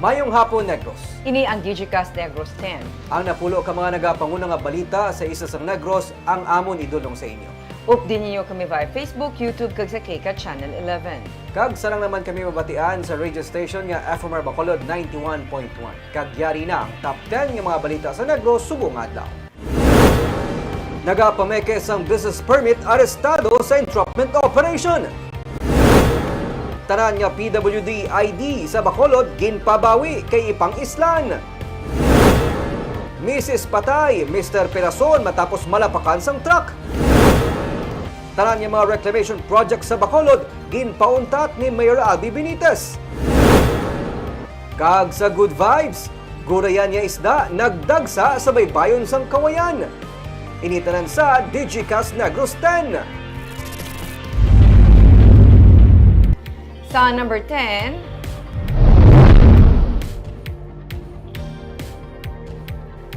Mayong hapon, Negros. Ini ang Digicast Negros X. Ang napulo ka mga nagapangunang nga balita sa isa sang Negros ang amon idulong sa inyo. Update ninyo kami via Facebook, YouTube, kag sa Kika Channel 11. Kag sarang naman kami mabatian sa radio station nga FMR Bacolod 91.1. Kag yari na ang top 10 nga mga balita sa Negros subong adlaw. Nagapameke sang business permit arestado sa entrapment operation. Tanan nga PWD ID sa Bacolod ginpabawi kay ipang islan. Mrs. Patay, Mr. Perason matapos malapakan sang truck. Tanan nga mga reclamation project sa Bacolod ginpauntat ni Mayor Albi Benitez. Kag sa good vibes, gurayan niya isda nagdagsa sa baybayon sang Kawayan. Initanan sa Digicast Negros X. Sa number 10,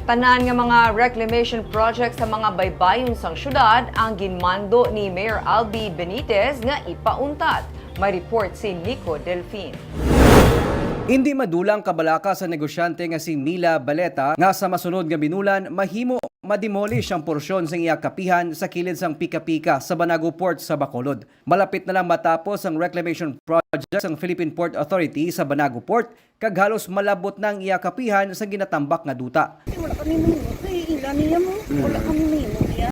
tanan nga mga reclamation project sa mga baybayon sang syudad ang ginmando ni Mayor Albi Benitez nga ipauntat. May report si Nico Delfin. Hindi madulang kabalaka sa negosyante nga si Mila Baleta nga sa masunod nga binulan mahimo mademolish ang porsyon sang iya kapihan sa kilid sang Pika-Pika sa Banago Port sa Bacolod. Malapit na lang matapos ang reclamation project sang Philippine Port Authority sa Banago Port kag halos malabot na ang iya kapihan sa ginatambak nga duta. Wala kami mahimo. Kaya ilan niya mo. Wala kami mahimo.